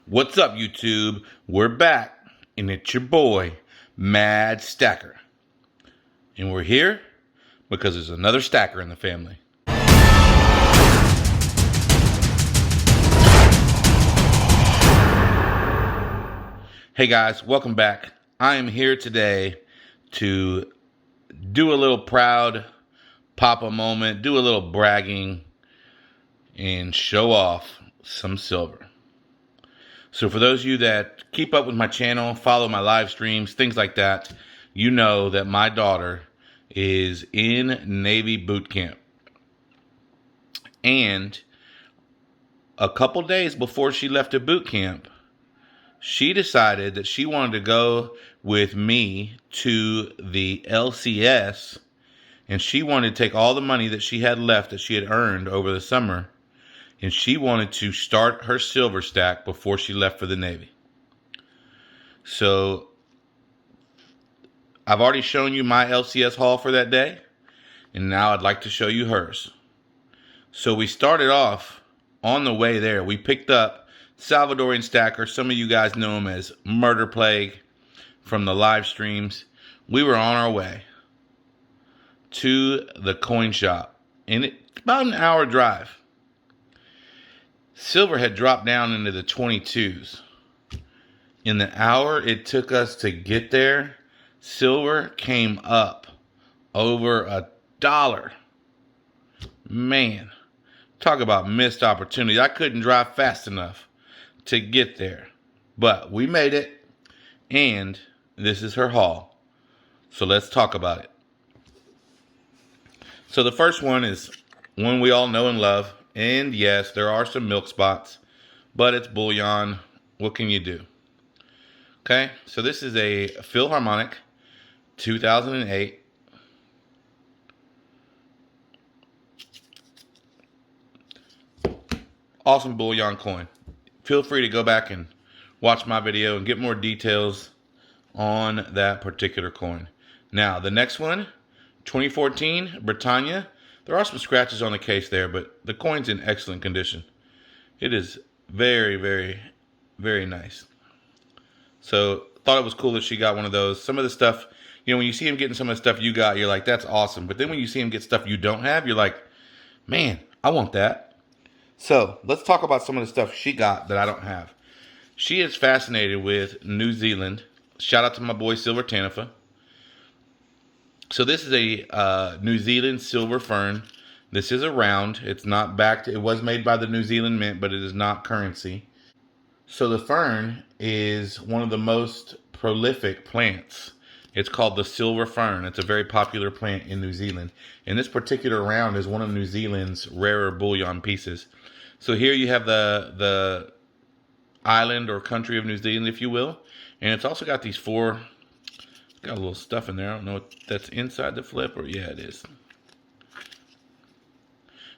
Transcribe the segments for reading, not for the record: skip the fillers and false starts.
What's up, YouTube? We're back, and it's your boy, Mad Stacker. And we're here because there's another stacker in the family. Hey guys, welcome back. I am here today to do a little proud papa moment, do a little bragging, and show off some silver. So for those of you that keep up with my channel, follow my live streams, things like that, you know that my daughter is in Navy boot camp. And a couple days before she left to boot camp, she decided that she wanted to go with me to the LCS, and she wanted to take all the money that she had left that she had earned over the summer, and she wanted to start her silver stack before she left for the Navy. So I've already shown you my LCS haul for that day, and now I'd like to show you hers. So we started off on the way there. We picked up Salvadorian Stacker. Some of you guys know him as Murder Plague from the live streams. We were on our way to the coin shop, and it's about an hour drive. Silver had dropped down into the 22s. In the hour it took us to get there, silver came up over $1. Man, talk about missed opportunity. I couldn't drive fast enough to get there, but we made it, and this is her haul. So let's talk about it. So the first one is one we all know and love, and yes, there are some milk spots, but it's bullion. What can you do? Okay, so this is a Philharmonic 2008. Awesome bullion coin. Feel free to go back and watch my video and get more details on that particular coin. Now, the next one, 2014 Britannia. There are some scratches on the case there, but the coin's in excellent condition. It is very, very, very nice. So, thought it was cool that she got one of those. Some of the stuff, you know, when you see him getting some of the stuff you got, you're like, that's awesome. But then when you see him get stuff you don't have, you're like, man, I want that. So, let's talk about some of the stuff she got that I don't have. She is fascinated with New Zealand. Shout out to my boy Silver Tanifa. So this is a New Zealand silver fern. This is a round. It's not backed. It was made by the New Zealand Mint, but it is not currency. So the fern is one of the most prolific plants. It's called the silver fern. It's a very popular plant in New Zealand. And this particular round is one of New Zealand's rarer bullion pieces. So here you have the island or country of New Zealand, if you will. And it's also got these four, got a little stuff in there. I don't know if that's inside the flip or, yeah, it is.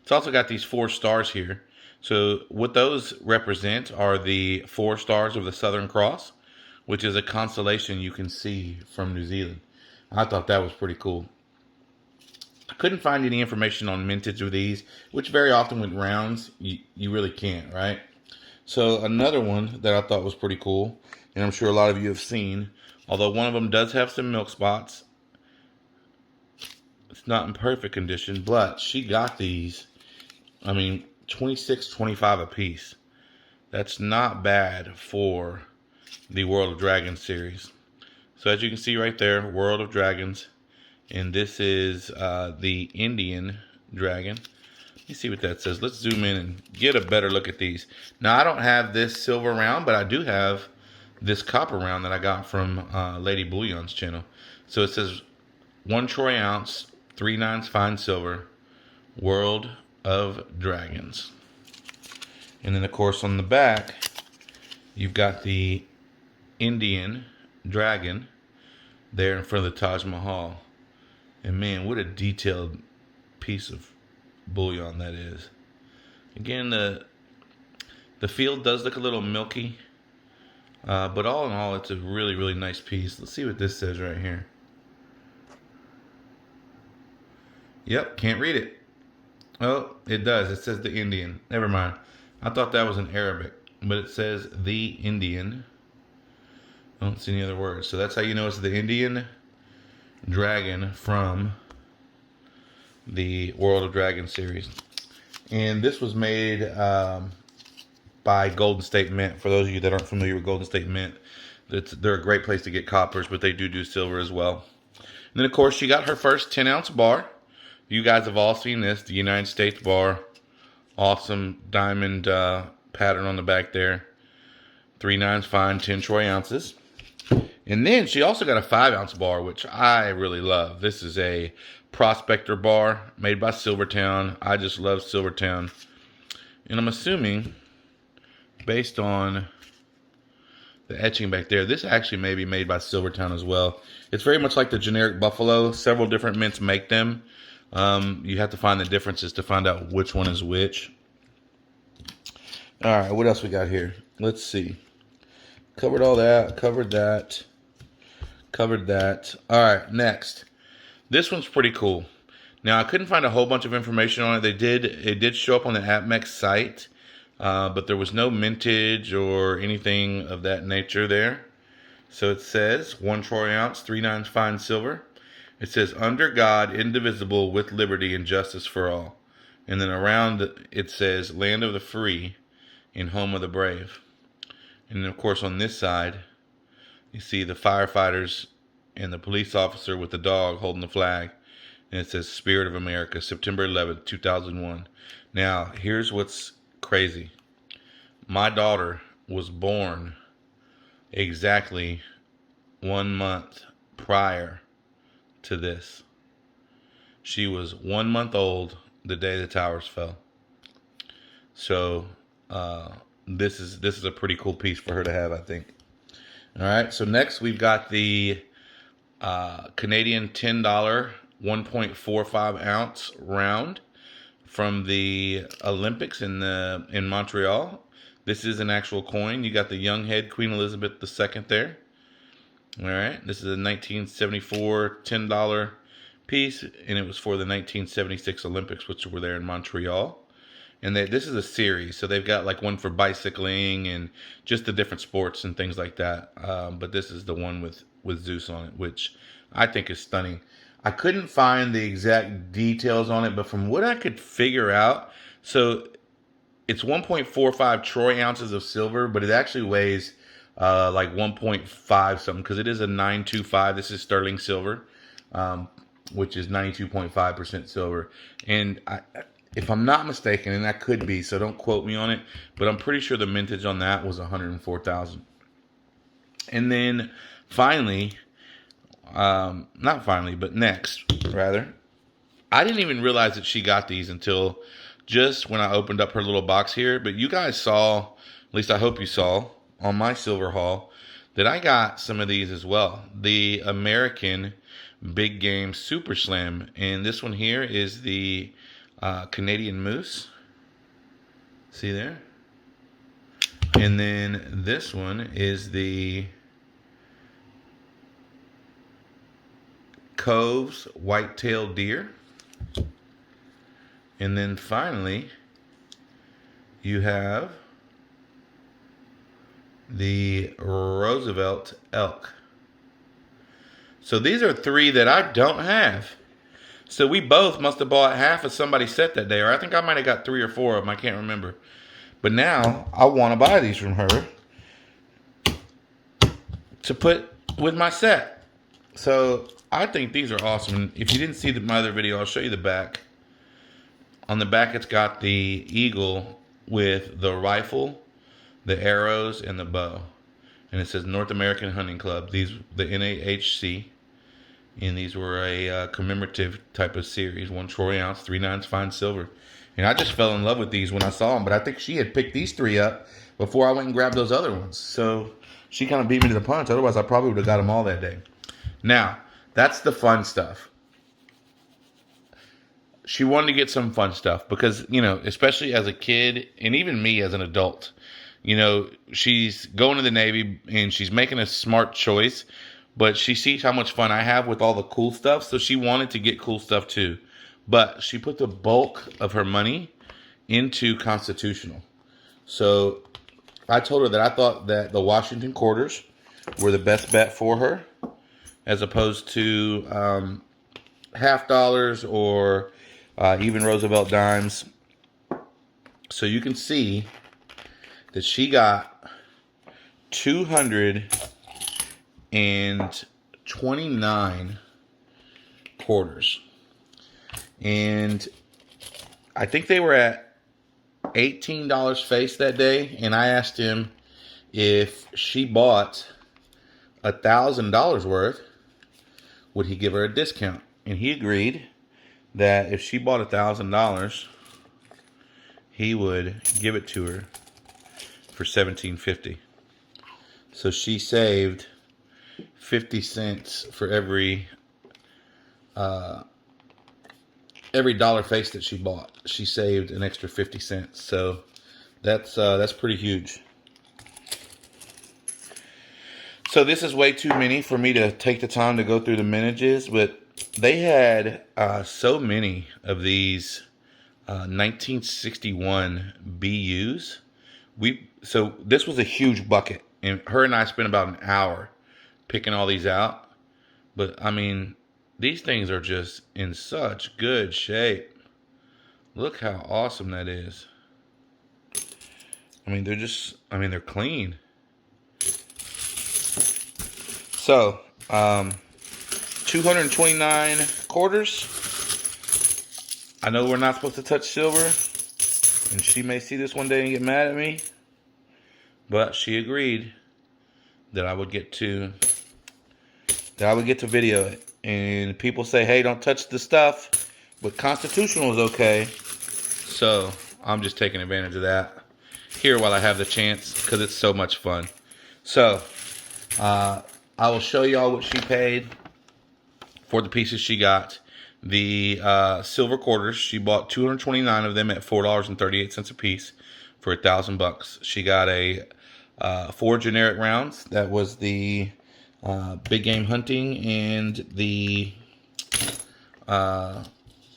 It's also got these 4 stars here. So what those represent are the 4 stars of the Southern Cross, which is a constellation you can see from New Zealand. I thought that was pretty cool. I couldn't find any information on mintage of these, which very often with rounds, you really can't, right? So another one that I thought was pretty cool, and I'm sure a lot of you have seen, although one of them does have some milk spots. It's not in perfect condition, but she got these, I mean, $26.25 a piece. That's not bad for the World of Dragons series. So as you can see right there, World of Dragons. And this is the Indian dragon. Let me see what that says. Let's zoom in and get a better look at these. Now, I don't have this silver round, but I do have this copper round that I got from Lady Bullion's channel. So it says 1 troy ounce, 3/9 fine silver, World of Dragons. And then, of course, on the back, you've got the Indian dragon there in front of the Taj Mahal. And man, what a detailed piece of bullion that is. Again, the field does look a little milky, but all in all, it's a really, really nice piece. Let's see what this says right here. Yep, can't read it. Oh, it does. It says the Indian. Never mind. I thought that was in Arabic. but it says the Indian. I don't see any other words. So that's how you know it's the Indian Dragon from the World of Dragon series. And this was made by Golden State Mint. For those of you that aren't familiar with Golden State Mint, they're a great place to get coppers, but they do silver as well. And then, of course, she got her first 10-ounce bar. You guys have all seen this, the United States bar. Awesome diamond pattern on the back there. 3 nines fine, 10 troy ounces. And then she also got a 5-ounce bar, which I really love. This is a Prospector bar made by Silvertown. I just love Silvertown. And I'm assuming, based on the etching back there, this actually may be made by Silvertown as well. It's very much like the generic Buffalo. Several different mints make them. You have to find the differences to find out which one is which. All right, what else we got here? Let's see. Covered all that. Covered that. Covered that. All right, next. This one's pretty cool. Now, I couldn't find a whole bunch of information on it. It did show up on the APMEX site, but there was no mintage or anything of that nature there. So it says 1 troy ounce, 3 nines fine silver. It says, under God, indivisible, with liberty and justice for all. And then around it says, land of the free and home of the brave. And then, of course, on this side, you see the firefighters and the police officer with the dog holding the flag. And it says, Spirit of America, September 11th, 2001. Now, here's what's crazy. My daughter was born exactly 1 month prior to this. She was 1 month old the day the towers fell. So this is a pretty cool piece for her to have, I think. All right, so next we've got the Canadian $10 1.45 ounce round from the Olympics in Montreal. This is an actual coin. You got the young head Queen Elizabeth II there. All right, this is a 1974 $10 piece, and it was for the 1976 Olympics, which were there in Montreal. And this is a series, so they've got like one for bicycling and just the different sports and things like that. But this is the one with Zeus on it, which I think is stunning. I couldn't find the exact details on it, but from what I could figure out, so it's 1.45 troy ounces of silver, but it actually weighs like 1.5 something, because it is a 925. This is sterling silver, which is 92.5% silver. And if I'm not mistaken, and that could be, so don't quote me on it, but I'm pretty sure the mintage on that was 104,000. And then finally, not finally, but next, rather, I didn't even realize that she got these until just when I opened up her little box here. But you guys saw, at least I hope you saw, on my silver haul, that I got some of these as well. The American Big Game Super Slam. And this one here is the Canadian Moose. See there? And then this one is the Cove's White-tailed Deer. And then finally, you have the Roosevelt Elk. So these are 3 that I don't have. So we both must have bought half of somebody's set that day, or I think I might have got 3 or 4 of them. I can't remember. But now I want to buy these from her to put with my set. So I think these are awesome. If you didn't see my other video, I'll show you the back. On the back, it's got the eagle with the rifle, the arrows, and the bow. And it says North American Hunting Club. These, the NAHC. And these were a commemorative type of series. 1 troy ounce, 3 nines fine silver. And I just fell in love with these when I saw them. But I think she had picked these 3 up before I went and grabbed those other ones. So she kind of beat me to the punch. Otherwise, I probably would have got them all that day. Now, that's the fun stuff. She wanted to get some fun stuff because, you know, especially as a kid and even me as an adult, you know, she's going to the Navy and she's making a smart choice, but she sees how much fun I have with all the cool stuff. So she wanted to get cool stuff too, but she put the bulk of her money into Constitutional. So I told her that I thought that the Washington quarters were the best bet for her, as opposed to half dollars or even Roosevelt dimes. So you can see that she got 229 quarters. And I think they were at $18 face that day. And I asked him if she bought $1,000 worth, would he give her a discount? And he agreed that if she bought $1,000, he would give it to her for $17.50. So she saved 50 cents for every dollar face that she bought. She saved an extra 50 cents. So that's pretty huge. So this is way too many for me to take the time to go through the Miniages, but they had so many of these 1961 BUs. So this was a huge bucket, and her and I spent about an hour picking all these out. But I mean, these things are just in such good shape. Look how awesome that is. I mean, they're clean. So, 229 quarters. I know we're not supposed to touch silver, and she may see this one day and get mad at me, but she agreed that I would get to video it. And people say, hey, don't touch the stuff, but Constitutional is okay. So I'm just taking advantage of that here while I have the chance, because it's so much fun. So I will show y'all what she paid for the pieces she got. The silver quarters, she bought 229 of them at $4.38 a piece for $1,000. She got a 4 generic rounds. That was the big game hunting and the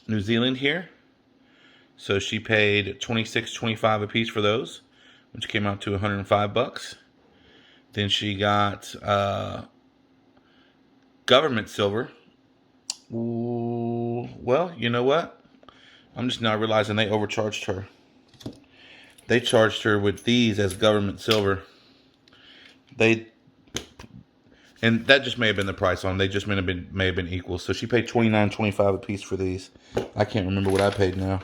New Zealand here. So she paid $26.25 a piece for those, which came out to $105. Then she got government silver. Ooh, well, you know what? I'm just now realizing they overcharged her. They charged her with these as government silver. And that just may have been the price on them. They just may have been equal. So she paid $29.25 a piece for these. I can't remember what I paid now.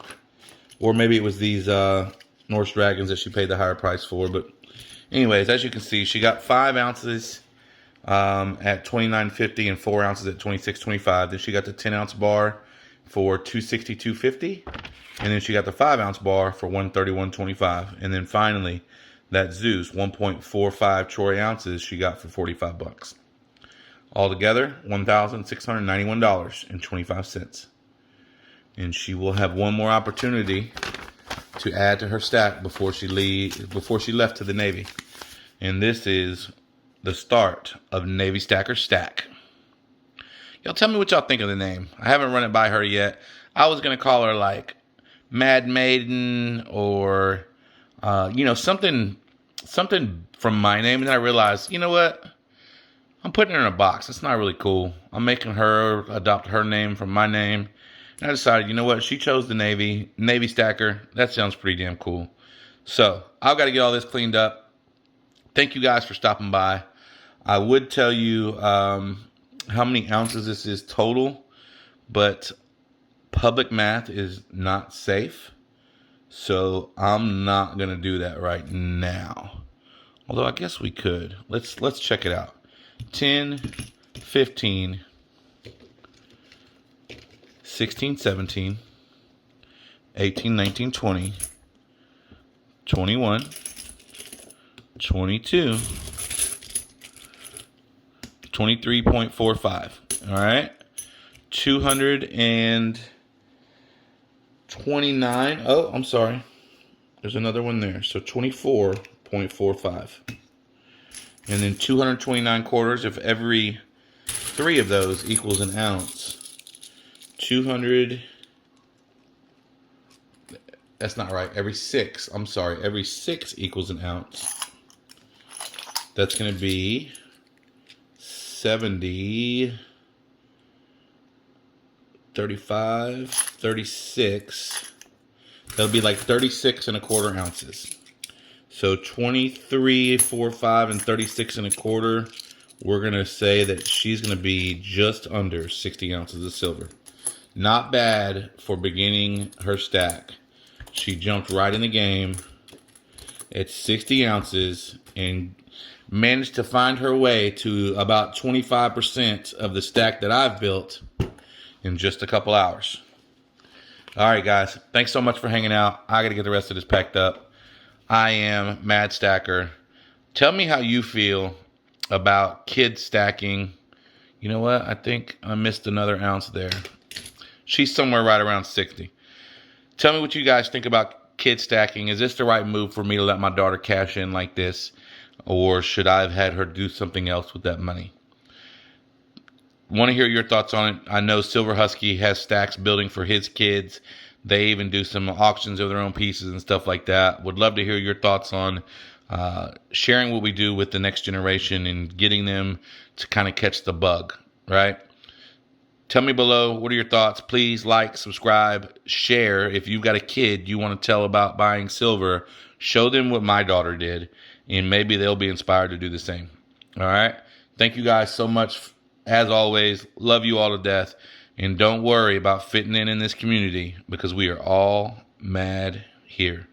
Or maybe it was these Norse Dragons that she paid the higher price for. But anyways, as you can see, she got 5 ounces at $29.50 and 4 ounces at $26.25. Then she got the 10-ounce bar for $262.50. And then she got the 5-ounce bar for $131.25. And then finally, that Zeus 1.45 troy ounces she got for $45. Altogether, $1,691.25. And she will have one more opportunity to add to her stack before she left to the Navy. And this is the start of Navy Stacker'S stack. Y'all tell me what y'all think of the name. I haven't run it by her yet. I was going to call her like Mad Maiden or something from my name, and then I realized, you know what? I'm putting her in a box. It's not really cool. I'm making her adopt her name from my name. And I decided, you know what? She chose the Navy Stacker. That sounds pretty damn cool. So I've got to get all this cleaned up. Thank you guys for stopping by. I would tell you how many ounces this is total, but public math is not safe. So I'm not going to do that right now. Although I guess we could. Let's check it out. 10, 15, 16, 17, 18, 19, 20, 21, 22, 23.45. All right. 229. Oh, I'm sorry. There's another one there. So 24.45. And then 229 quarters. If every 3 of those equals an ounce, 200. That's not right. Every 6. I'm sorry. Every 6 equals an ounce. That's going to be 70, 35, 36. That'll be like 36 and a quarter ounces. So 23, 4, 5, and 36 and a quarter. We're going to say that she's going to be just under 60 ounces of silver. Not bad for beginning her stack. She jumped right in the game at 60 ounces and managed to find her way to about 25% of the stack that I've built in just a couple hours. All right, guys. Thanks so much for hanging out. I got to get the rest of this packed up. I am Mad Stacker. Tell me how you feel about kid stacking. You know what? I think I missed another ounce there. She's somewhere right around 60. Tell me what you guys think about kid stacking. Is this the right move for me to let my daughter cash in like this? Or should I have had her do something else with that money? Want to hear your thoughts on it. I know Silver Husky has stacks building for his kids. They even do some auctions of their own pieces and stuff like that. Would love to hear your thoughts on sharing what we do with the next generation and getting them to kind of catch the bug, right? Tell me below, what are your thoughts? Please like, subscribe, share. If you've got a kid you want to tell about buying silver, show them what my daughter did, and maybe they'll be inspired to do the same. All right? Thank you guys so much. As always, love you all to death. And don't worry about fitting in this community because we are all mad here.